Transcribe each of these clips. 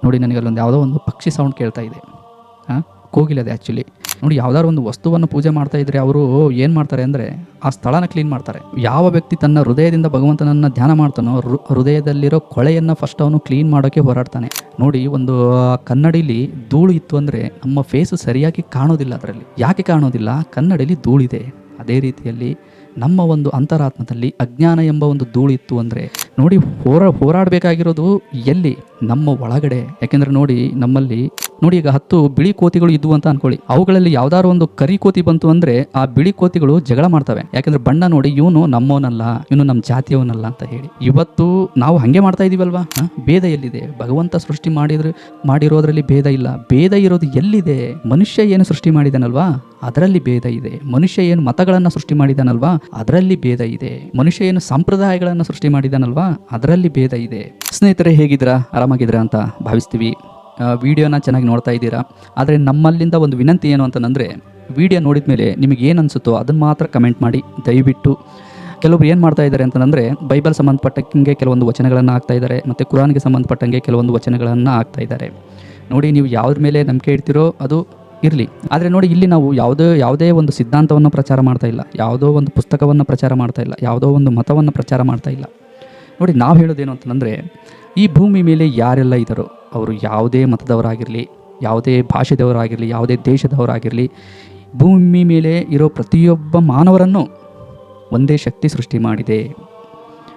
ನೋಡಿ ನನಗೆ ಅಲ್ಲೊಂದು ಯಾವುದೋ ಒಂದು ಪಕ್ಷಿ ಸೌಂಡ್ ಕೇಳ್ತಾ ಇದೆ. ಕೋಗಿಲದೆ ಆ್ಯಕ್ಚುಲಿ. ನೋಡಿ ಯಾವ್ದಾದ್ರು ಒಂದು ವಸ್ತುವನ್ನು ಪೂಜೆ ಮಾಡ್ತಾ ಇದ್ರೆ ಅವರು ಏನು ಮಾಡ್ತಾರೆ ಅಂದರೆ ಆ ಸ್ಥಳನ ಕ್ಲೀನ್ ಮಾಡ್ತಾರೆ. ಯಾವ ವ್ಯಕ್ತಿ ತನ್ನ ಹೃದಯದಿಂದ ಭಗವಂತನನ್ನು ಧ್ಯಾನ ಮಾಡ್ತಾನೋ ಹೃದಯದಲ್ಲಿರೋ ಕೊಳೆಯನ್ನು ಫಸ್ಟ್ ಅವನು ಕ್ಲೀನ್ ಮಾಡೋಕ್ಕೆ ಹೋರಾಡ್ತಾನೆ. ನೋಡಿ, ಒಂದು ಕನ್ನಡಿಲಿ ಧೂಳು ಇತ್ತು ಅಂದರೆ ನಮ್ಮ ಫೇಸು ಸರಿಯಾಗಿ ಕಾಣೋದಿಲ್ಲ. ಅದರಲ್ಲಿ ಯಾಕೆ ಕಾಣೋದಿಲ್ಲ? ಕನ್ನಡಿಲಿ ಧೂಳಿದೆ. ಅದೇ ರೀತಿಯಲ್ಲಿ ನಮ್ಮ ಒಂದು ಅಂತರಾತ್ಮದಲ್ಲಿ ಅಜ್ಞಾನ ಎಂಬ ಒಂದು ಧೂಳಿತ್ತು ಅಂದರೆ ನೋಡಿ ಹೋರಾಡಬೇಕಾಗಿರೋದು ಎಲ್ಲಿ? ನಮ್ಮ ಒಳಗಡೆ. ಯಾಕೆಂದರೆ ನೋಡಿ, ನಮ್ಮಲ್ಲಿ ನೋಡಿ ಈಗ 10 ಬಿಳಿ ಕೋತಿಗಳು ಇದ್ವು ಅಂತ ಅನ್ಕೊಳ್ಳಿ. ಅವುಗಳಲ್ಲಿ ಯಾವ್ದಾದ್ರು ಒಂದು ಕರಿ ಕೋತಿ ಬಂತು ಅಂದರೆ ಆ ಬಿಳಿ ಕೋತಿಗಳು ಜಗಳ ಮಾಡ್ತವೆ. ಯಾಕೆಂದ್ರೆ ಬಣ್ಣ ನೋಡಿ ಇವನು ನಮ್ಮವನಲ್ಲ, ಇವನು ನಮ್ಮ ಜಾತಿಯವನಲ್ಲ ಅಂತ ಹೇಳಿ. ಇವತ್ತು ನಾವು ಹಾಗೆ ಮಾಡ್ತಾ ಇದೀವಲ್ವಾ? ಭೇದ ಎಲ್ಲಿದೆ? ಭಗವಂತ ಸೃಷ್ಟಿ ಮಾಡಿರೋದ್ರಲ್ಲಿ ಭೇದ ಇಲ್ಲ. ಭೇದ ಇರೋದು ಎಲ್ಲಿದೆ? ಮನುಷ್ಯ ಏನು ಸೃಷ್ಟಿ ಮಾಡಿದಾನಲ್ವಾ ಅದರಲ್ಲಿ ಭೇದ ಇದೆ. ಮನುಷ್ಯ ಏನು ಮತಗಳನ್ನು ಸೃಷ್ಟಿ ಮಾಡಿದಾನಲ್ವಾ ಅದರಲ್ಲಿ ಭೇದ ಇದೆ. ಮನುಷ್ಯ ಏನು ಸಂಪ್ರದಾಯಗಳನ್ನು ಸೃಷ್ಟಿ ಮಾಡಿದಾನಲ್ವಾ ಅದರಲ್ಲಿ ಭೇದ ಇದೆ. ಸ್ನೇಹಿತರೆ, ಹೇಗಿದ್ದೀರಾ? ಆರಾಮಾಗಿದ್ದೀರಾ ಅಂತ ಭಾವಿಸ್ತೀವಿ. ವಿಡಿಯೋನ ಚೆನ್ನಾಗಿ ನೋಡ್ತಾ ಇದ್ದೀರಾ. ಆದರೆ ನಮ್ಮಲ್ಲಿಂದ ಒಂದು ವಿನಂತಿ ಏನು ಅಂತಂದರೆ, ವಿಡಿಯೋ ನೋಡಿದ ಮೇಲೆ ನಿಮಗೆ ಏನು ಅನಿಸುತ್ತೋ ಅದನ್ನು ಮಾತ್ರ ಕಮೆಂಟ್ ಮಾಡಿ ದಯವಿಟ್ಟು. ಕೆಲವೊಬ್ರು ಏನು ಮಾಡ್ತಾ ಇದ್ದಾರೆ ಅಂತಂದರೆ ಬೈಬಲ್ ಸಂಬಂಧಪಟ್ಟಂಗೆ ಕೆಲವೊಂದು ವಚನಗಳನ್ನು ಹಾಕ್ತಾ ಇದ್ದಾರೆ, ಮತ್ತು ಕುರಾನ್ಗೆ ಸಂಬಂಧಪಟ್ಟಂಗೆ ಕೆಲವೊಂದು ವಚನಗಳನ್ನು ಹಾಕ್ತಾ ಇದ್ದಾರೆ. ನೋಡಿ, ನೀವು ಯಾವುದ್ರ ಮೇಲೆ ನಂಬಿಕೆ ಇಡ್ತೀರೋ ಅದು ಇರಲಿ. ಆದರೆ ನೋಡಿ, ಇಲ್ಲಿ ನಾವು ಯಾವುದೇ ಒಂದು ಸಿದ್ಧಾಂತವನ್ನು ಪ್ರಚಾರ ಮಾಡ್ತಾ ಇಲ್ಲ, ಯಾವುದೋ ಒಂದು ಪುಸ್ತಕವನ್ನು ಪ್ರಚಾರ ಮಾಡ್ತಾ ಇಲ್ಲ, ಯಾವುದೋ ಒಂದು ಮತವನ್ನು ಪ್ರಚಾರ ಮಾಡ್ತಾ ಇಲ್ಲ. ನೋಡಿ, ನಾವು ಹೇಳೋದೇನು ಅಂತಂದರೆ, ಈ ಭೂಮಿ ಮೇಲೆ ಯಾರೆಲ್ಲ ಇದ್ದಾರೋ ಅವರು ಯಾವುದೇ ಮತದವರಾಗಿರಲಿ, ಯಾವುದೇ ಭಾಷೆದವರಾಗಿರಲಿ, ಯಾವುದೇ ದೇಶದವರಾಗಿರಲಿ, ಭೂಮಿ ಮೇಲೆ ಇರೋ ಪ್ರತಿಯೊಬ್ಬ ಮಾನವರನ್ನು ಒಂದೇ ಶಕ್ತಿ ಸೃಷ್ಟಿ ಮಾಡಿದೆ.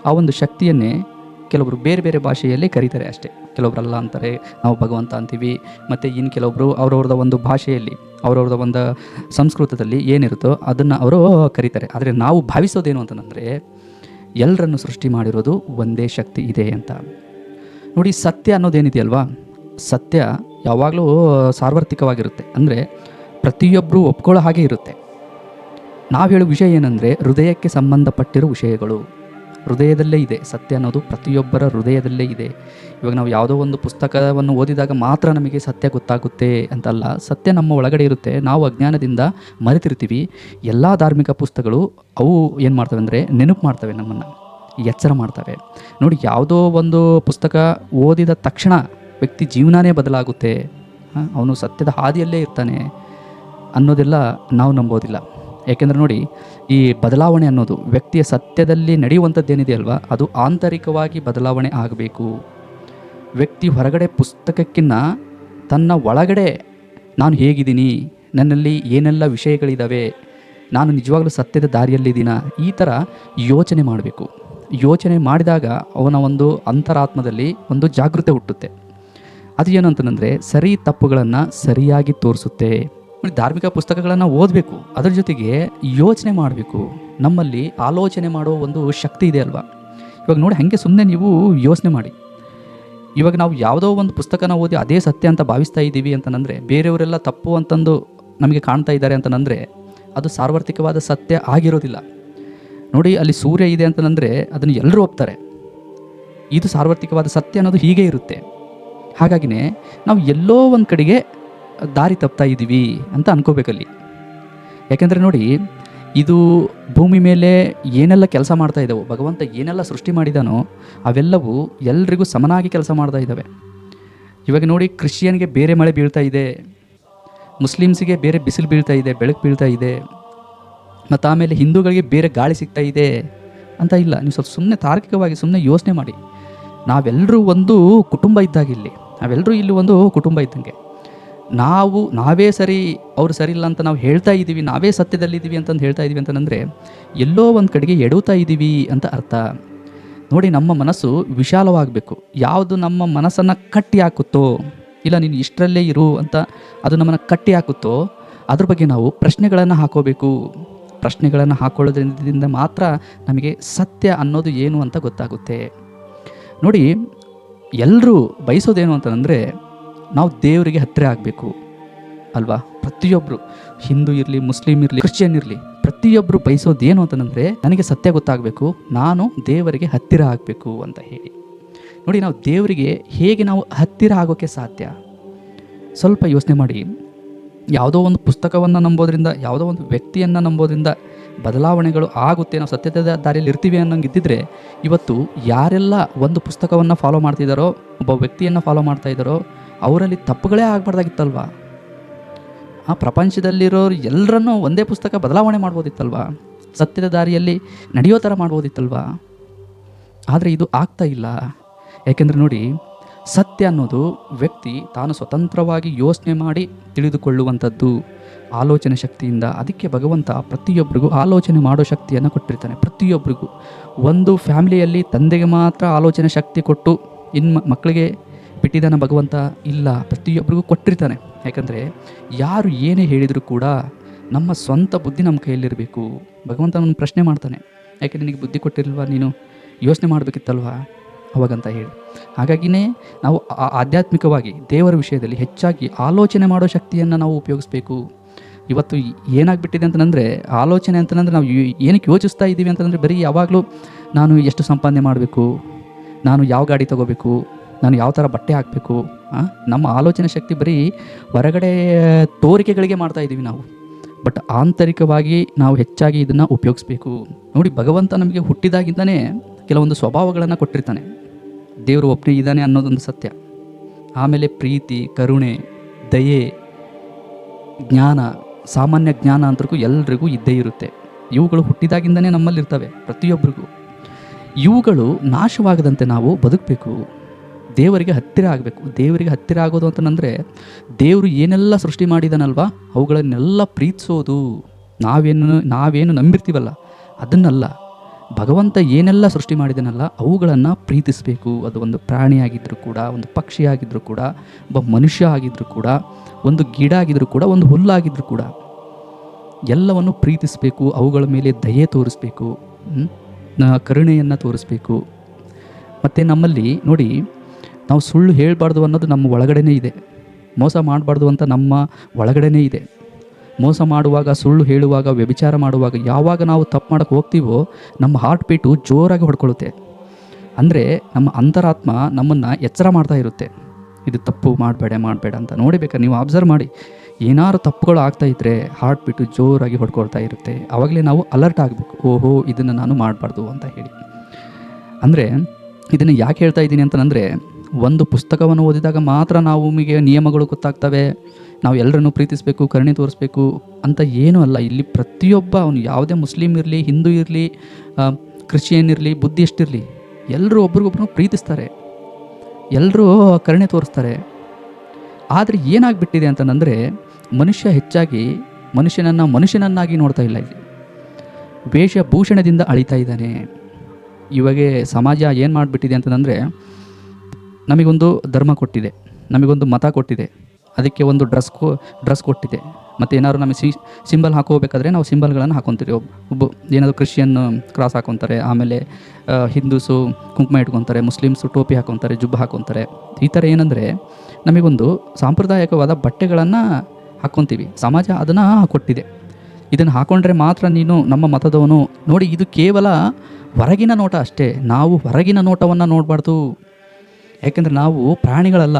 ಆ ಒಂದು ಶಕ್ತಿಯನ್ನೇ ಕೆಲವೊಬ್ರು ಬೇರೆ ಬೇರೆ ಭಾಷೆಯಲ್ಲಿ ಕರೀತಾರೆ ಅಷ್ಟೇ. ಕೆಲವೊಬ್ರಲ್ಲ ಅಂತಾರೆ, ನಾವು ಭಗವಂತ ಅಂತೀವಿ. ಮತ್ತು ಇನ್ನು ಕೆಲವೊಬ್ಬರು ಅವ್ರವ್ರದ ಒಂದು ಭಾಷೆಯಲ್ಲಿ, ಅವ್ರವ್ರದ ಒಂದು ಸಂಸ್ಕೃತದಲ್ಲಿ ಏನಿರುತ್ತೋ ಅದನ್ನು ಅವರು ಕರೀತಾರೆ. ಆದರೆ ನಾವು ಭಾವಿಸೋದೇನು ಅಂತಂದರೆ, ಎಲ್ಲರನ್ನು ಸೃಷ್ಟಿ ಮಾಡಿರೋದು ಒಂದೇ ಶಕ್ತಿ ಇದೆ ಅಂತ. ನೋಡಿ, ಸತ್ಯ ಅನ್ನೋದೇನಿದೆಯಲ್ವಾ, ಸತ್ಯ ಯಾವಾಗಲೂ ಸಾರ್ವತ್ರಿಕವಾಗಿರುತ್ತೆ. ಅಂದರೆ ಪ್ರತಿಯೊಬ್ಬರು ಒಪ್ಕೊಳ್ಳೋ ಹಾಗೆ ಇರುತ್ತೆ. ನಾವು ಹೇಳೋ ವಿಷಯ ಏನಂದರೆ, ಹೃದಯಕ್ಕೆ ಸಂಬಂಧಪಟ್ಟಿರೋ ವಿಷಯಗಳು ಹೃದಯದಲ್ಲೇ ಇದೆ. ಸತ್ಯ ಅನ್ನೋದು ಪ್ರತಿಯೊಬ್ಬರ ಹೃದಯದಲ್ಲೇ ಇದೆ. ಇವಾಗ ನಾವು ಯಾವುದೋ ಒಂದು ಪುಸ್ತಕವನ್ನು ಓದಿದಾಗ ಮಾತ್ರ ನಮಗೆ ಸತ್ಯ ಗೊತ್ತಾಗುತ್ತೆ ಅಂತಲ್ಲ. ಸತ್ಯ ನಮ್ಮ ಒಳಗಡೆ ಇರುತ್ತೆ. ನಾವು ಅಜ್ಞಾನದಿಂದ ಮರೆತಿರ್ತೀವಿ. ಎಲ್ಲ ಧಾರ್ಮಿಕ ಪುಸ್ತಕಗಳು ಅವು ಏನು ಮಾಡ್ತವೆ ಅಂದರೆ ನೆನಪು ಮಾಡ್ತವೆ, ನಮ್ಮನ್ನು ಎಚ್ಚರ ಮಾಡ್ತವೆ. ನೋಡಿ, ಯಾವುದೋ ಒಂದು ಪುಸ್ತಕ ಓದಿದ ತಕ್ಷಣ ವ್ಯಕ್ತಿ ಜೀವನನೇ ಬದಲಾಗುತ್ತೆ, ಅವನು ಸತ್ಯದ ಹಾದಿಯಲ್ಲೇ ಇರ್ತಾನೆ ಅನ್ನೋದೆಲ್ಲ ನಾವು ನಂಬೋದಿಲ್ಲ. ಏಕೆಂದರೆ ನೋಡಿ, ಈ ಬದಲಾವಣೆ ಅನ್ನೋದು ವ್ಯಕ್ತಿಯ ಸತ್ಯದಲ್ಲಿ ನಡೆಯುವಂಥದ್ದೇನಿದೆ ಅಲ್ವಾ, ಅದು ಆಂತರಿಕವಾಗಿ ಬದಲಾವಣೆ ಆಗಬೇಕು. ವ್ಯಕ್ತಿ ಹೊರಗಡೆ ಪುಸ್ತಕಕ್ಕಿಂತ ತನ್ನ ಒಳಗಡೆ ನಾನು ಹೇಗಿದ್ದೀನಿ, ನನ್ನಲ್ಲಿ ಏನೆಲ್ಲ ವಿಷಯಗಳಿದ್ದಾವೆ, ನಾನು ನಿಜವಾಗ್ಲೂ ಸತ್ಯದ ದಾರಿಯಲ್ಲಿದ್ದೀನ, ಈ ಥರ ಯೋಚನೆ ಮಾಡಬೇಕು. ಯೋಚನೆ ಮಾಡಿದಾಗ ಅವನ ಒಂದು ಅಂತರಾತ್ಮದಲ್ಲಿ ಒಂದು ಜಾಗೃತಿ ಹುಟ್ಟುತ್ತೆ. ಅದು ಏನು ಅಂತಂದರೆ, ಸರಿ ತಪ್ಪುಗಳನ್ನು ಸರಿಯಾಗಿ ತೋರಿಸುತ್ತೆ. ಧಾರ್ಮಿಕ ಪುಸ್ತಕಗಳನ್ನು ಓದಬೇಕು, ಅದರ ಜೊತೆಗೆ ಯೋಚನೆ ಮಾಡಬೇಕು. ನಮ್ಮಲ್ಲಿ ಆಲೋಚನೆ ಮಾಡೋ ಒಂದು ಶಕ್ತಿ ಇದೆ ಅಲ್ವಾ. ಇವಾಗ ನೋಡಿ, ಹಾಗೆ ಸುಮ್ಮನೆ ನೀವು ಯೋಚನೆ ಮಾಡಿ. ಇವಾಗ ನಾವು ಯಾವುದೋ ಒಂದು ಪುಸ್ತಕನ ಓದಿ ಅದೇ ಸತ್ಯ ಅಂತ ಭಾವಿಸ್ತಾ ಇದ್ದೀವಿ ಅಂತಂದರೆ, ಬೇರೆಯವರೆಲ್ಲ ತಪ್ಪು ಅಂತಂದು ನಮಗೆ ಕಾಣ್ತಾ ಇದ್ದಾರೆ ಅಂತಂದರೆ ಅದು ಸಾರ್ವತ್ರಿಕವಾದ ಸತ್ಯ ಆಗಿರೋದಿಲ್ಲ. ನೋಡಿ, ಅಲ್ಲಿ ಸೂರ್ಯ ಇದೆ ಅಂತಂದರೆ ಅದನ್ನು ಎಲ್ಲರೂ ಒಪ್ತಾರೆ. ಇದು ಸಾರ್ವತ್ರಿಕವಾದ ಸತ್ಯ ಅನ್ನೋದು ಹೀಗೆ ಇರುತ್ತೆ. ಹಾಗಾಗಿನೇ ನಾವು ಎಲ್ಲೋ ಒಂದು ಕಡೆಗೆ ದಾರಿ ತಪ್ತಾ ಇದ್ದೀವಿ ಅಂತ ಅನ್ಕೋಬೇಕಲ್ಲಿ. ಯಾಕೆಂದರೆ ನೋಡಿ, ಇದು ಭೂಮಿ ಮೇಲೆ ಏನೆಲ್ಲ ಕೆಲಸ ಮಾಡ್ತಾ ಇದ್ದಾವೋ, ಭಗವಂತ ಏನೆಲ್ಲ ಸೃಷ್ಟಿ ಮಾಡಿದಾನೋ ಅವೆಲ್ಲವೂ ಎಲ್ರಿಗೂ ಸಮನಾಗಿ ಕೆಲಸ ಮಾಡ್ತಾ ಇದ್ದಾವೆ. ಇವಾಗ ನೋಡಿ, ಕ್ರಿಶ್ಚಿಯನ್ಗೆ ಬೇರೆ ಮಳೆ ಬೀಳ್ತಾ ಇದೆ, ಮುಸ್ಲಿಮ್ಸಿಗೆ ಬೇರೆ ಬಿಸಿಲು ಬೀಳ್ತಾ ಇದೆ, ಬೆಳಕು ಬೀಳ್ತಾ ಇದೆ, ಮತ್ತು ಆಮೇಲೆ ಹಿಂದೂಗಳಿಗೆ ಬೇರೆ ಗಾಳಿ ಸಿಗ್ತಾ ಇದೆ ಅಂತ ಇಲ್ಲ. ನೀವು ಸ್ವಲ್ಪ ಸುಮ್ಮನೆ ತಾರ್ಕಿಕವಾಗಿ ಸುಮ್ಮನೆ ಯೋಚನೆ ಮಾಡಿ. ನಾವೆಲ್ಲರೂ ಒಂದು ಕುಟುಂಬ ಇದ್ದಾಗ ನಾವೆಲ್ಲರೂ ಇಲ್ಲಿ ಒಂದು ಕುಟುಂಬ ಇದ್ದಂಗೆ. ನಾವೇ ಸರಿ, ಅವರು ಸರಿ ಇಲ್ಲ ಅಂತ ನಾವು ಹೇಳ್ತಾ ಇದ್ದೀವಿ, ನಾವೇ ಸತ್ಯದಲ್ಲಿದ್ದೀವಿ ಅಂತಂದು ಹೇಳ್ತಾ ಇದ್ದೀವಿ ಅಂತಂದರೆ ಎಲ್ಲೋ ಒಂದು ಕಡೆಗೆ ಎಡುತ್ತಾ ಇದ್ದೀವಿ ಅಂತ ಅರ್ಥ. ನೋಡಿ, ನಮ್ಮ ಮನಸ್ಸು ವಿಶಾಲವಾಗಬೇಕು. ಯಾವುದು ನಮ್ಮ ಮನಸ್ಸನ್ನು ಕಟ್ಟಿ ಹಾಕುತ್ತೋ, ಇಲ್ಲ ನೀನು ಇಷ್ಟರಲ್ಲೇ ಇರು ಅಂತ ಅದು ನಮ್ಮನ್ನು ಕಟ್ಟಿ ಹಾಕುತ್ತೋ ಅದ್ರ ಬಗ್ಗೆ ನಾವು ಪ್ರಶ್ನೆಗಳನ್ನು ಹಾಕೋಬೇಕು. ಪ್ರಶ್ನೆಗಳನ್ನು ಹಾಕೊಳ್ಳೋದ್ರಿಂದ ಮಾತ್ರ ನಮಗೆ ಸತ್ಯ ಅನ್ನೋದು ಏನು ಅಂತ ಗೊತ್ತಾಗುತ್ತೆ. ನೋಡಿ, ಎಲ್ಲರೂ ಬಯಸೋದೇನು ಅಂತಂದರೆ ನಾವು ದೇವರಿಗೆ ಹತ್ತಿರ ಆಗಬೇಕು ಅಲ್ವಾ. ಪ್ರತಿಯೊಬ್ಬರು, ಹಿಂದೂ ಇರಲಿ, ಮುಸ್ಲಿಮ್ ಇರಲಿ, ಕ್ರಿಶ್ಚಿಯನ್ ಇರಲಿ, ಪ್ರತಿಯೊಬ್ಬರು ಬಯಸೋದೇನು ಅಂತಂದರೆ ನನಗೆ ಸತ್ಯ ಗೊತ್ತಾಗಬೇಕು, ನಾನು ದೇವರಿಗೆ ಹತ್ತಿರ ಆಗಬೇಕು ಅಂತ ಹೇಳಿ. ನೋಡಿ, ನಾವು ದೇವರಿಗೆ ಹೇಗೆ ನಾವು ಹತ್ತಿರ ಆಗೋಕ್ಕೆ ಸಾಧ್ಯ? ಸ್ವಲ್ಪ ಯೋಚನೆ ಮಾಡಿ. ಯಾವುದೋ ಒಂದು ಪುಸ್ತಕವನ್ನು ನಂಬೋದ್ರಿಂದ, ಯಾವುದೋ ಒಂದು ವ್ಯಕ್ತಿಯನ್ನು ನಂಬೋದ್ರಿಂದ ಬದಲಾವಣೆಗಳು ಆಗುತ್ತೆ, ನಾವು ಸತ್ಯದ ದಾರಿಯಲ್ಲಿ ಇರ್ತೀವಿ ಅನ್ನೋಂಗಿದ್ದಿದ್ರೆ ಇವತ್ತು ಯಾರೆಲ್ಲ ಒಂದು ಪುಸ್ತಕವನ್ನು ಫಾಲೋ ಮಾಡ್ತಿದ್ದಾರೋ, ಒಬ್ಬ ವ್ಯಕ್ತಿಯನ್ನು ಫಾಲೋ ಮಾಡ್ತಾ ಇದ್ದಾರೋ ಅವರಲ್ಲಿ ತಪ್ಪುಗಳೇ ಆಗಬಾರ್ದಾಗಿತ್ತಲ್ವ. ಆ ಪ್ರಪಂಚದಲ್ಲಿರೋರು ಎಲ್ಲರನ್ನೂ ಒಂದೇ ಪುಸ್ತಕ ಬದಲಾವಣೆ ಮಾಡ್ಬೋದಿತ್ತಲ್ವ, ಸತ್ಯದ ದಾರಿಯಲ್ಲಿ ನಡೆಯೋ ಥರ ಮಾಡ್ಬೋದಿತ್ತಲ್ವ. ಆದರೆ ಇದು ಆಗ್ತಾ ಇಲ್ಲ. ಯಾಕೆಂದರೆ ನೋಡಿ, ಸತ್ಯ ಅನ್ನೋದು ವ್ಯಕ್ತಿ ತಾನು ಸ್ವತಂತ್ರವಾಗಿ ಯೋಚನೆ ಮಾಡಿ ತಿಳಿದುಕೊಳ್ಳುವಂಥದ್ದು ಆಲೋಚನೆ ಶಕ್ತಿಯಿಂದ. ಅದಕ್ಕೆ ಭಗವಂತ ಪ್ರತಿಯೊಬ್ಬರಿಗೂ ಆಲೋಚನೆ ಮಾಡೋ ಶಕ್ತಿಯನ್ನು ಕೊಟ್ಟಿರ್ತಾನೆ. ಪ್ರತಿಯೊಬ್ಬರಿಗೂ ಒಂದು ಫ್ಯಾಮಿಲಿಯಲ್ಲಿ ತಂದೆಗೆ ಮಾತ್ರ ಆಲೋಚನೆ ಶಕ್ತಿ ಕೊಟ್ಟು ಇನ್ನು ಮಕ್ಕಳಿಗೆ ಬಿಟ್ಟಿದ್ದಾನೆ ಭಗವಂತ? ಇಲ್ಲ, ಪ್ರತಿಯೊಬ್ಬರಿಗೂ ಕೊಟ್ಟಿರ್ತಾನೆ. ಯಾಕಂದರೆ ಯಾರು ಏನೇ ಹೇಳಿದರೂ ಕೂಡ ನಮ್ಮ ಸ್ವಂತ ಬುದ್ಧಿ ನಮ್ಮ ಕೈಯಲ್ಲಿರಬೇಕು. ಭಗವಂತ ನನ್ನ ಪ್ರಶ್ನೆ ಮಾಡ್ತಾನೆ, ಯಾಕೆ ನಿನಗೆ ಬುದ್ಧಿ ಕೊಟ್ಟಿರಲ್ವಾ, ನೀನು ಯೋಚನೆ ಮಾಡಬೇಕಿತ್ತಲ್ವಾ ಅವಾಗಂತ ಹೇಳಿ. ಹಾಗಾಗಿಯೇ ನಾವು ಆಧ್ಯಾತ್ಮಿಕವಾಗಿ ದೇವರ ವಿಷಯದಲ್ಲಿ ಹೆಚ್ಚಾಗಿ ಆಲೋಚನೆ ಮಾಡೋ ಶಕ್ತಿಯನ್ನು ನಾವು ಉಪಯೋಗಿಸ್ಬೇಕು. ಇವತ್ತು ಏನಾಗ್ಬಿಟ್ಟಿದೆ ಅಂತಂದರೆ, ಆಲೋಚನೆ ಅಂತಂದರೆ ನಾವು ಏನಕ್ಕೆ ಯೋಚಿಸ್ತಾ ಇದ್ದೀವಿ ಅಂತಂದರೆ ಬರೀ ಯಾವಾಗಲೂ ನಾನು ಎಷ್ಟು ಸಂಪಾದನೆ ಮಾಡಬೇಕು, ನಾನು ಯಾವ ಗಾಡಿ ತೊಗೋಬೇಕು, ನಾನು ಯಾವ ಥರ ಬಟ್ಟೆ ಹಾಕಬೇಕು. ನಮ್ಮ ಆಲೋಚನೆ ಶಕ್ತಿ ಬರೀ ಹೊರಗಡೆ ತೋರಿಕೆಗಳಿಗೆ ಮಾಡ್ತಾ ಇದ್ದೀವಿ ನಾವು. ಬಟ್ ಆಂತರಿಕವಾಗಿ ನಾವು ಹೆಚ್ಚಾಗಿ ಇದನ್ನು ಉಪಯೋಗಿಸ್ಬೇಕು. ನೋಡಿ, ಭಗವಂತ ನಮಗೆ ಹುಟ್ಟಿದಾಗಿಂದನೇ ಕೆಲವೊಂದು ಸ್ವಭಾವಗಳನ್ನು ಕೊಟ್ಟಿರ್ತಾನೆ. ದೇವರು ಒಬ್ಬನೇ ಇದ್ದಾನೆ ಅನ್ನೋದೊಂದು ಸತ್ಯ. ಆಮೇಲೆ ಪ್ರೀತಿ, ಕರುಣೆ, ದಯೆ, ಜ್ಞಾನ, ಸಾಮಾನ್ಯ ಜ್ಞಾನ ಅಂತರಿಗೂ ಎಲ್ರಿಗೂ ಇದ್ದೇ ಇರುತ್ತೆ. ಇವುಗಳು ಹುಟ್ಟಿದಾಗಿಂದನೇ ನಮ್ಮಲ್ಲಿರ್ತವೆ ಪ್ರತಿಯೊಬ್ಬರಿಗೂ. ಇವುಗಳು ನಾಶವಾಗದಂತೆ ನಾವು ಬದುಕಬೇಕು, ದೇವರಿಗೆ ಹತ್ತಿರ ಆಗಬೇಕು. ದೇವರಿಗೆ ಹತ್ತಿರ ಆಗೋದು ಅಂತಂದರೆ ದೇವರು ಏನೆಲ್ಲ ಸೃಷ್ಟಿ ಮಾಡಿದಾನಲ್ವ ಅವುಗಳನ್ನೆಲ್ಲ ಪ್ರೀತಿಸೋದು. ನಾವೇನು ನಂಬಿರ್ತೀವಲ್ಲ ಅದನ್ನಲ್ಲ, ಭಗವಂತ ಏನೆಲ್ಲ ಸೃಷ್ಟಿ ಮಾಡಿದಾನಲ್ಲ ಅವುಗಳನ್ನು ಪ್ರೀತಿಸಬೇಕು. ಅದು ಒಂದು ಪ್ರಾಣಿಯಾಗಿದ್ದರೂ ಕೂಡ, ಒಂದು ಪಕ್ಷಿಯಾಗಿದ್ದರೂ ಕೂಡ, ಒಬ್ಬ ಮನುಷ್ಯ ಆಗಿದ್ದರೂ ಕೂಡ, ಒಂದು ಗಿಡ ಆಗಿದ್ದರೂ ಕೂಡ, ಒಂದು ಹುಲ್ಲಾಗಿದ್ದರೂ ಕೂಡ ಎಲ್ಲವನ್ನು ಪ್ರೀತಿಸಬೇಕು. ಅವುಗಳ ಮೇಲೆ ದಯೆ ತೋರಿಸ್ಬೇಕು, ಕರುಣೆಯನ್ನು ತೋರಿಸ್ಬೇಕು. ಮತ್ತು ನಮ್ಮಲ್ಲಿ ನೋಡಿ, ನಾವು ಸುಳ್ಳು ಹೇಳಬಾರ್ದು ಅನ್ನೋದು ನಮ್ಮ ಒಳಗಡೆನೇ ಇದೆ. ಮೋಸ ಮಾಡಬಾರ್ದು ಅಂತ ನಮ್ಮ ಒಳಗಡೆನೇ ಇದೆ. ಮೋಸ ಮಾಡುವಾಗ, ಸುಳ್ಳು ಹೇಳುವಾಗ, ವ್ಯಭಿಚಾರ ಮಾಡುವಾಗ, ಯಾವಾಗ ನಾವು ತಪ್ಪು ಮಾಡೋಕ್ಕೆ ಹೋಗ್ತೀವೋ ನಮ್ಮ ಹಾರ್ಟ್ ಬೀಟು ಜೋರಾಗಿ ಹೊಡ್ಕೊಳ್ಳುತ್ತೆ. ಅಂದರೆ ನಮ್ಮ ಅಂತರಾತ್ಮ ನಮ್ಮನ್ನು ಎಚ್ಚರ ಮಾಡ್ತಾ ಇರುತ್ತೆ, ಇದು ತಪ್ಪು ಮಾಡಬೇಡ ಅಂತ. ನೋಡಿಬೇಕಾದ್ರೆ ನೀವು ಅಬ್ಸರ್ವ್ ಮಾಡಿ, ಏನಾದ್ರು ತಪ್ಪುಗಳು ಆಗ್ತಾಯಿದ್ರೆ ಹಾರ್ಟ್ ಬೀಟು ಜೋರಾಗಿ ಹೊಡ್ಕೊಳ್ತಾ ಇರುತ್ತೆ. ಆವಾಗಲೇ ನಾವು ಅಲರ್ಟ್ ಆಗಬೇಕು, ಓಹೋ ಇದನ್ನು ನಾನು ಮಾಡಬಾರ್ದು ಅಂತ ಹೇಳಿ. ಅಂದರೆ ಇದನ್ನು ಯಾಕೆ ಹೇಳ್ತಾ ಇದ್ದೀನಿ ಅಂತಂದರೆ, ಒಂದು ಪುಸ್ತಕವನ್ನು ಓದಿದಾಗ ಮಾತ್ರ ನಮಗೆ ನಿಯಮಗಳು ಗೊತ್ತಾಗ್ತವೆ, ನಾವು ಎಲ್ಲರನ್ನೂ ಪ್ರೀತಿಸಬೇಕು, ಕರುಣೆ ತೋರಿಸ್ಬೇಕು ಅಂತ ಏನೂ ಅಲ್ಲ. ಇಲ್ಲಿ ಪ್ರತಿಯೊಬ್ಬ, ಅವನು ಯಾವುದೇ ಮುಸ್ಲಿಮ್ ಇರಲಿ, ಹಿಂದೂ ಇರಲಿ, ಕ್ರಿಶ್ಚಿಯನ್ ಇರಲಿ, ಬುದ್ಧಿಸ್ಟ್ ಇರಲಿ, ಎಲ್ಲರೂ ಒಬ್ರಿಗೊಬ್ಬರು ಪ್ರೀತಿಸ್ತಾರೆ, ಎಲ್ಲರೂ ಕರುಣೆ ತೋರಿಸ್ತಾರೆ. ಆದರೆ ಏನಾಗ್ಬಿಟ್ಟಿದೆ ಅಂತಂದರೆ, ಮನುಷ್ಯ ಹೆಚ್ಚಾಗಿ ಮನುಷ್ಯನನ್ನಾಗಿ ನೋಡ್ತಾ ಇಲ್ಲ. ಇಲ್ಲಿ ವೇಷಭೂಷಣದಿಂದ ಅಳಿತಾ ಇದ್ದಾನೆ. ಇವಾಗ ಸಮಾಜ ಏನು ಮಾಡಿಬಿಟ್ಟಿದೆ ಅಂತಂದರೆ, ನಮಗೊಂದು ಧರ್ಮ ಕೊಟ್ಟಿದೆ, ನಮಗೊಂದು ಮತ ಕೊಟ್ಟಿದೆ, ಅದಕ್ಕೆ ಒಂದು ಡ್ರೆಸ್ ಕೊಟ್ಟಿದೆ. ಮತ್ತು ಏನಾದ್ರು ನಮಗೆ ಸಿಂಬಲ್ ಹಾಕೋಬೇಕಾದ್ರೆ ನಾವು ಸಿಂಬಲ್ಗಳನ್ನು ಹಾಕೊತೀವಿ. ಒಬ್ಬ ಏನಾದರೂ ಕ್ರಿಶ್ಚಿಯನ್ ಕ್ರಾಸ್ ಹಾಕೊತಾರೆ, ಆಮೇಲೆ ಹಿಂದೂಸು ಕುಂಕುಮ ಇಟ್ಕೊತಾರೆ, ಮುಸ್ಲಿಮ್ಸು ಟೋಪಿ ಹಾಕೊತಾರೆ, ಜುಬ್ಬ ಹಾಕೊತಾರೆ. ಈ ಥರ ಏನಂದರೆ ನಮಗೊಂದು ಸಾಂಪ್ರದಾಯಿಕವಾದ ಬಟ್ಟೆಗಳನ್ನು ಹಾಕ್ಕೊತೀವಿ. ಸಮಾಜ ಅದನ್ನು ಕೊಟ್ಟಿದೆ. ಇದನ್ನು ಹಾಕ್ಕೊಂಡ್ರೆ ಮಾತ್ರ ನೀನು ನಮ್ಮ ಮತದವನು. ನೋಡಿ, ಇದು ಕೇವಲ ಹೊರಗಿನ ನೋಟ ಅಷ್ಟೇ. ನಾವು ಹೊರಗಿನ ನೋಟವನ್ನು ನೋಡಬಾರ್ದು. ಯಾಕೆಂದರೆ ನಾವು ಪ್ರಾಣಿಗಳಲ್ಲ.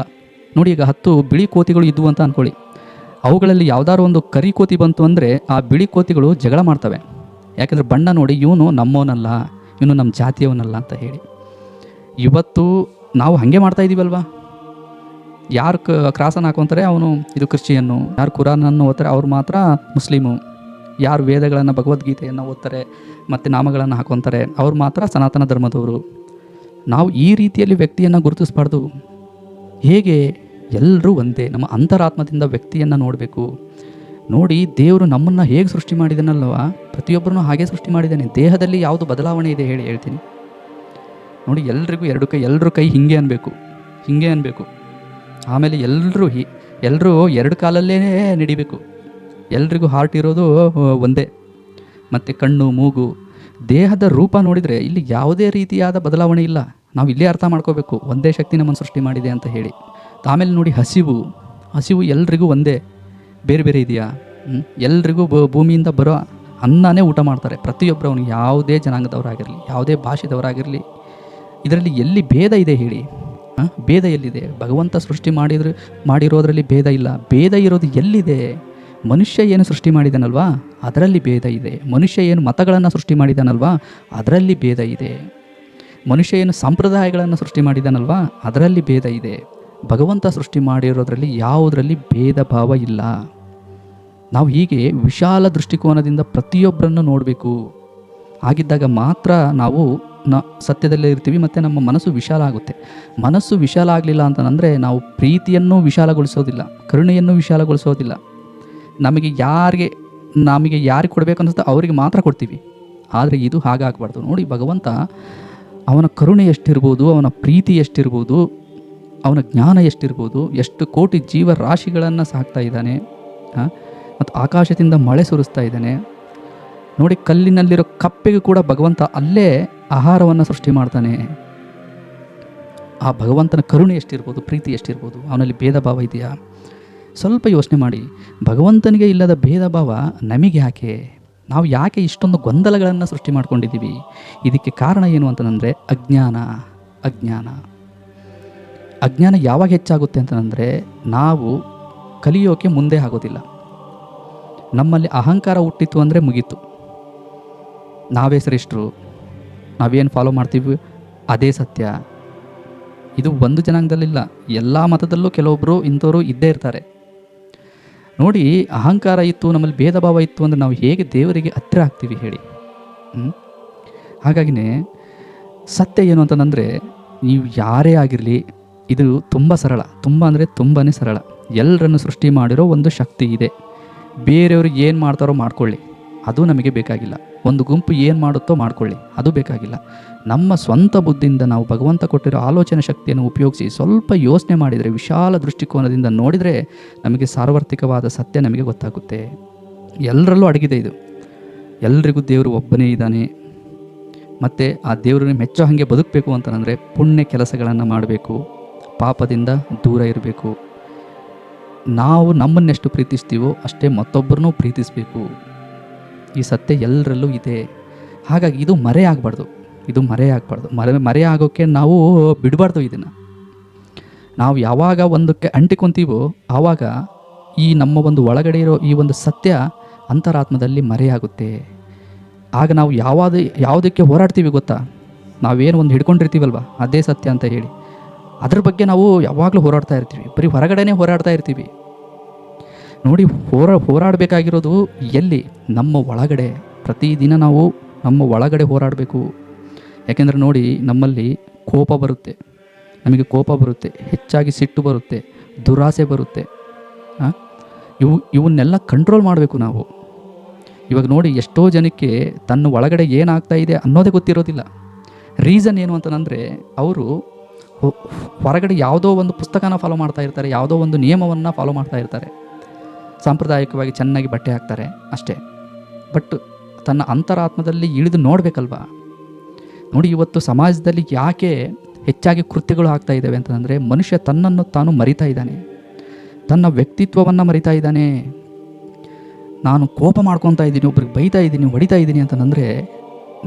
ನೋಡಿ, ಈಗ 10 ಬಿಳಿ ಕೋತಿಗಳು ಇದ್ದವು ಅಂತ ಅಂದ್ಕೊಳ್ಳಿ. ಅವುಗಳಲ್ಲಿ ಯಾವುದಾದ್ರು ಒಂದು ಕರಿ ಕೋತಿ ಬಂತು ಅಂದರೆ ಆ ಬಿಳಿ ಕೋತಿಗಳು ಜಗಳ ಮಾಡ್ತವೆ. ಯಾಕೆಂದರೆ ಬಣ್ಣ ನೋಡಿ, ಇವನು ನಮ್ಮವನಲ್ಲ, ಇವನು ನಮ್ಮ ಜಾತಿಯವನಲ್ಲ ಅಂತ ಹೇಳಿ. ಇವತ್ತು ನಾವು ಹಾಗೆ ಮಾಡ್ತಾ ಇದ್ದೀವಲ್ವ. ಯಾರು ಕ್ರಾಸನ್ನು ಹಾಕೊತಾರೆ ಅವನು ಇದು ಕ್ರಿಶ್ಚಿಯನ್ನು, ಯಾರು ಕುರಾನನ್ನು ಓದ್ತಾರೆ ಅವ್ರು ಮಾತ್ರ ಮುಸ್ಲಿಮು, ಯಾರು ವೇದಗಳನ್ನು, ಭಗವದ್ಗೀತೆಯನ್ನು ಓದ್ತಾರೆ ಮತ್ತು ನಾಮಗಳನ್ನು ಹಾಕೊತಾರೆ ಅವ್ರು ಮಾತ್ರ ಸನಾತನ ಧರ್ಮದವರು. ನಾವು ಈ ರೀತಿಯಲ್ಲಿ ವ್ಯಕ್ತಿಯನ್ನು ಗುರುತಿಸಬಾರ್ದು. ಹೇಗೆ? ಎಲ್ಲರೂ ಒಂದೇ. ನಮ್ಮ ಅಂತರಾತ್ಮದಿಂದ ವ್ಯಕ್ತಿಯನ್ನು ನೋಡಬೇಕು. ನೋಡಿ, ದೇವರು ನಮ್ಮನ್ನು ಹೇಗೆ ಸೃಷ್ಟಿ ಮಾಡಿದಾನಲ್ವ, ಪ್ರತಿಯೊಬ್ಬರನ್ನು ಹಾಗೆ ಸೃಷ್ಟಿ ಮಾಡಿದ್ದಾನೆ. ದೇಹದಲ್ಲಿ ಯಾವುದು ಬದಲಾವಣೆ ಇದೆ ಹೇಳ್ತೀನಿ ನೋಡಿ. ಎಲ್ರಿಗೂ ಎಲ್ಲರೂ ಕೈ ಹಿಂಗೆ ಅನ್ಬೇಕು. ಆಮೇಲೆ ಎಲ್ಲರೂ 2 ಕಾಲಲ್ಲೇ ನಡಿಬೇಕು. ಎಲ್ರಿಗೂ ಹಾರ್ಟ್ ಇರೋದು ಒಂದೇ. ಮತ್ತು ಕಣ್ಣು, ಮೂಗು, ದೇಹದ ರೂಪ ನೋಡಿದರೆ ಇಲ್ಲಿ ಯಾವುದೇ ರೀತಿಯಾದ ಬದಲಾವಣೆ ಇಲ್ಲ. ನಾವು ಇಲ್ಲೇ ಅರ್ಥ ಮಾಡ್ಕೋಬೇಕು, ಒಂದೇ ಶಕ್ತಿ ನಮ್ಮನ್ನು ಸೃಷ್ಟಿ ಮಾಡಿದೆ ಅಂತ ಹೇಳಿ. ಆಮೇಲೆ ನೋಡಿ, ಹಸಿವು ಎಲ್ರಿಗೂ ಒಂದೇ, ಬೇರೆ ಬೇರೆ ಇದೆಯಾ? ಎಲ್ರಿಗೂ ಭೂಮಿಯಿಂದ ಬರೋ ಅನ್ನನೇ ಊಟ ಮಾಡ್ತಾರೆ ಪ್ರತಿಯೊಬ್ಬರು. ಅವನು ಯಾವುದೇ ಜನಾಂಗದವರಾಗಿರಲಿ, ಯಾವುದೇ ಭಾಷೆದವರಾಗಿರಲಿ, ಇದರಲ್ಲಿ ಎಲ್ಲಿ ಭೇದ ಇದೆ ಹೇಳಿ? ಭೇದ ಎಲ್ಲಿದೆ? ಭಗವಂತ ಸೃಷ್ಟಿ ಮಾಡಿರೋದ್ರಲ್ಲಿ ಭೇದ ಇಲ್ಲ. ಭೇದ ಇರೋದು ಎಲ್ಲಿದೆ? ಮನುಷ್ಯ ಏನು ಸೃಷ್ಟಿ ಮಾಡಿದಾನಲ್ವಾ ಅದರಲ್ಲಿ ಭೇದ ಇದೆ. ಮನುಷ್ಯ ಏನು ಮತಗಳನ್ನು ಸೃಷ್ಟಿ ಮಾಡಿದಾನಲ್ವಾ ಅದರಲ್ಲಿ ಭೇದ ಇದೆ. ಮನುಷ್ಯ ಏನು ಸಂಪ್ರದಾಯಗಳನ್ನು ಸೃಷ್ಟಿ ಮಾಡಿದಾನಲ್ವಾ ಅದರಲ್ಲಿ ಭೇದ ಇದೆ. ಭಗವಂತ ಸೃಷ್ಟಿ ಮಾಡಿರೋದ್ರಲ್ಲಿ ಯಾವುದರಲ್ಲಿ ಭೇದ ಭಾವ ಇಲ್ಲ. ನಾವು ಹೀಗೆ ವಿಶಾಲ ದೃಷ್ಟಿಕೋನದಿಂದ ಪ್ರತಿಯೊಬ್ಬರನ್ನು ನೋಡಬೇಕು. ಹಾಗಿದ್ದಾಗ ಮಾತ್ರ ನಾವು ಸತ್ಯದಲ್ಲೇ ಇರ್ತೀವಿ ಮತ್ತು ನಮ್ಮ ಮನಸ್ಸು ವಿಶಾಲ ಆಗುತ್ತೆ. ಮನಸ್ಸು ವಿಶಾಲ ಆಗಲಿಲ್ಲ ಅಂತಂದರೆ ನಾವು ಪ್ರೀತಿಯನ್ನು ವಿಶಾಲಗೊಳಿಸೋದಿಲ್ಲ, ಕರುಣೆಯನ್ನು ವಿಶಾಲಗೊಳಿಸೋದಿಲ್ಲ. ನಮಗೆ ಯಾರಿಗೆ ಕೊಡಬೇಕು ಅನಿಸುತ್ತೆ ಅವರಿಗೆ ಮಾತ್ರ ಕೊಡ್ತೀವಿ. ಆದರೆ ಇದು ಹಾಗಾಗಬಾರ್ದು. ನೋಡಿ, ಭಗವಂತ ಅವನ ಕರುಣೆ ಎಷ್ಟಿರ್ಬೋದು, ಅವನ ಪ್ರೀತಿ ಎಷ್ಟಿರ್ಬೋದು, ಅವನ ಜ್ಞಾನ ಎಷ್ಟಿರ್ಬೋದು, ಎಷ್ಟು ಕೋಟಿ ಜೀವರಾಶಿಗಳನ್ನು ಸಾಕ್ತಾ ಇದ್ದಾನೆ. ಮತ್ತು ಆಕಾಶದಿಂದ ಮಳೆ ಸುರಿಸ್ತಾ ಇದ್ದಾನೆ. ನೋಡಿ, ಕಲ್ಲಿನಲ್ಲಿರೋ ಕಪ್ಪೆಗೂ ಕೂಡ ಭಗವಂತ ಅಲ್ಲೇ ಆಹಾರವನ್ನು ಸೃಷ್ಟಿ ಮಾಡ್ತಾನೆ. ಆ ಭಗವಂತನ ಕರುಣೆ ಎಷ್ಟಿರ್ಬೋದು, ಪ್ರೀತಿ ಎಷ್ಟಿರ್ಬೋದು, ಅವನಲ್ಲಿ ಭೇದ ಭಾವ ಇದೆಯಾ? ಸ್ವಲ್ಪ ಯೋಚನೆ ಮಾಡಿ. ಭಗವಂತನಿಗೆ ಇಲ್ಲದ ಭೇದ ಭಾವ ನಮಗೆ ಯಾಕೆ? ನಾವು ಯಾಕೆ ಇಷ್ಟೊಂದು ಗೊಂದಲಗಳನ್ನು ಸೃಷ್ಟಿ ಮಾಡ್ಕೊಂಡಿದ್ದೀವಿ? ಇದಕ್ಕೆ ಕಾರಣ ಏನು ಅಂತಂದರೆ ಅಜ್ಞಾನ ಯಾವಾಗ ಹೆಚ್ಚಾಗುತ್ತೆ ಅಂತಂದರೆ ನಾವು ಕಲಿಯೋಕೆ ಮುಂದೆ ಆಗೋದಿಲ್ಲ. ನಮ್ಮಲ್ಲಿ ಅಹಂಕಾರ ಹುಟ್ಟಿತು ಅಂದರೆ ಮುಗೀತು. ನಾವೇ ಶ್ರೇಷ್ಠರು, ನಾವೇನು ಫಾಲೋ ಮಾಡ್ತೀವಿ ಅದೇ ಸತ್ಯ. ಇದು ಒಂದು ಜನಾಂಗದಲ್ಲಿಲ್ಲ, ಎಲ್ಲ ಮತದಲ್ಲೂ ಕೆಲವೊಬ್ಬರು ಇಂಥವರು ಇದ್ದೇ ಇರ್ತಾರೆ. ನೋಡಿ, ಅಹಂಕಾರ ಇತ್ತು, ನಮ್ಮಲ್ಲಿ ಭೇದ ಭಾವ ಇತ್ತು ಅಂದರೆ ನಾವು ಹೇಗೆ ದೇವರಿಗೆ ಹತ್ತಿರ ಆಗ್ತೀವಿ ಹೇಳಿ? ಹಾಗಾಗಿನೇ ಸತ್ಯ ಏನು ಅಂತಂದರೆ, ನೀವು ಯಾರೇ ಆಗಿರಲಿ, ಇದು ತುಂಬ ಸರಳ, ತುಂಬ ಅಂದರೆ ತುಂಬಾ ಸರಳ. ಎಲ್ಲರನ್ನು ಸೃಷ್ಟಿ ಮಾಡಿರೋ ಒಂದು ಶಕ್ತಿ ಇದೆ. ಬೇರೆಯವರು ಏನು ಮಾಡ್ತಾರೋ ಮಾಡ್ಕೊಳ್ಳಿ, ಅದು ನಮಗೆ ಬೇಕಾಗಿಲ್ಲ. ಒಂದು ಗುಂಪು ಏನು ಮಾಡುತ್ತೋ ಮಾಡ್ಕೊಳ್ಳಿ, ಅದು ಬೇಕಾಗಿಲ್ಲ. ನಮ್ಮ ಸ್ವಂತ ಬುದ್ಧಿಯಿಂದ ನಾವು ಭಗವಂತ ಕೊಟ್ಟಿರೋ ಆಲೋಚನೆ ಶಕ್ತಿಯನ್ನು ಉಪಯೋಗಿಸಿ ಸ್ವಲ್ಪ ಯೋಚನೆ ಮಾಡಿದರೆ, ವಿಶಾಲ ದೃಷ್ಟಿಕೋನದಿಂದ ನೋಡಿದರೆ ನಮಗೆ ಸಾರ್ವತ್ರಿಕವಾದ ಸತ್ಯ ನಮಗೆ ಗೊತ್ತಾಗುತ್ತೆ. ಎಲ್ಲರಲ್ಲೂ ಅಡಗಿದೆ ಇದು. ಎಲ್ರಿಗೂ ದೇವರು ಒಬ್ಬನೇ ಇದ್ದಾನೆ. ಮತ್ತು ಆ ದೇವರನ್ನು ಮೆಚ್ಚೋ ಹಾಗೆ ಬದುಕಬೇಕು ಅಂತಂದರೆ ಪುಣ್ಯ ಕೆಲಸಗಳನ್ನು ಮಾಡಬೇಕು, ಪಾಪದಿಂದ ದೂರ ಇರಬೇಕು. ನಾವು ನಮ್ಮನ್ನೆಷ್ಟು ಪ್ರೀತಿಸ್ತೀವೋ ಅಷ್ಟೇ ಮತ್ತೊಬ್ಬರನ್ನೂ ಪ್ರೀತಿಸಬೇಕು. ಈ ಸತ್ಯ ಎಲ್ಲರಲ್ಲೂ ಇದೆ. ಹಾಗಾಗಿ ಇದು ಮರೆಯಾಗಬಾರ್ದು. ಮರೆ ಆಗೋಕ್ಕೆ ನಾವು ಬಿಡಬಾರ್ದು. ಇದನ್ನು ನಾವು ಯಾವಾಗ ಒಂದಕ್ಕೆ ಅಂಟಿಕೊಂತೀವೋ ಆವಾಗ ಈ ನಮ್ಮ ಒಂದು ಒಳಗಡೆ ಇರೋ ಈ ಒಂದು ಸತ್ಯ ಅಂತರಾತ್ಮದಲ್ಲಿ ಮರೆಯಾಗುತ್ತೆ. ಆಗ ನಾವು ಯಾವುದಕ್ಕೆ ಹೋರಾಡ್ತೀವಿ ಗೊತ್ತಾ? ನಾವೇನು ಒಂದು ಹಿಡ್ಕೊಂಡಿರ್ತೀವಲ್ವ ಅದೇ ಸತ್ಯ ಅಂತ ಹೇಳಿ, ಅದ್ರ ಬಗ್ಗೆ ನಾವು ಯಾವಾಗಲೂ ಹೋರಾಡ್ತಾ ಇರ್ತೀವಿ. ಬರೀ ಹೊರಗಡೆನೇ ಹೋರಾಡ್ತಾ ಇರ್ತೀವಿ. ನೋಡಿ, ಹೋರಾಡಬೇಕಾಗಿರೋದು ಎಲ್ಲಿ? ನಮ್ಮ ಒಳಗಡೆ. ಪ್ರತಿದಿನ ನಾವು ನಮ್ಮ ಒಳಗಡೆ ಹೋರಾಡಬೇಕು. ಯಾಕೆಂದರೆ ನೋಡಿ, ನಮ್ಮಲ್ಲಿ ನಮಗೆ ಕೋಪ ಬರುತ್ತೆ, ಹೆಚ್ಚಾಗಿ ಸಿಟ್ಟು ಬರುತ್ತೆ, ದುರಾಸೆ ಬರುತ್ತೆ. ಇವನ್ನೆಲ್ಲ ಕಂಟ್ರೋಲ್ ಮಾಡಬೇಕು ನಾವು. ಇವಾಗ ನೋಡಿ, ಎಷ್ಟೋ ಜನಕ್ಕೆ ತನ್ನ ಒಳಗಡೆ ಏನಾಗ್ತಾ ಇದೆ ಅನ್ನೋದೇ ಗೊತ್ತಿರೋದಿಲ್ಲ. ರೀಸನ್ ಏನು ಅಂತಂದರೆ, ಅವರು ಹೊರಗಡೆ ಯಾವುದೋ ಒಂದು ಪುಸ್ತಕನ ಫಾಲೋ ಮಾಡ್ತಾ ಇರ್ತಾರೆ, ಯಾವುದೋ ಒಂದು ನಿಯಮವನ್ನು ಫಾಲೋ ಮಾಡ್ತಾ ಇರ್ತಾರೆ, ಸಾಂಪ್ರದಾಯಿಕವಾಗಿ ಚೆನ್ನಾಗಿ ಬಟ್ಟೆ ಹಾಕ್ತಾರೆ ಅಷ್ಟೇ. ಬಟ್ ತನ್ನ ಅಂತರಾತ್ಮದಲ್ಲಿ ಇಳಿದು ನೋಡಬೇಕಲ್ವಾ? ನೋಡಿ, ಇವತ್ತು ಸಮಾಜದಲ್ಲಿ ಯಾಕೆ ಹೆಚ್ಚಾಗಿ ಕೃತ್ಯಗಳು ಆಗ್ತಾ ಇದ್ದಾವೆ ಅಂತಂದರೆ, ಮನುಷ್ಯ ತನ್ನನ್ನು ತಾನು ಮರಿತಾ ಇದ್ದಾನೆ, ತನ್ನ ವ್ಯಕ್ತಿತ್ವವನ್ನು ಮರಿತಾ ಇದ್ದಾನೆ. ನಾನು ಕೋಪ ಮಾಡ್ಕೊತಾ ಇದ್ದೀನಿ, ಒಬ್ರಿಗೆ ಬೈತಾ ಇದ್ದೀನಿ, ಹೊಡಿತಾ ಇದ್ದೀನಿ ಅಂತಂದರೆ,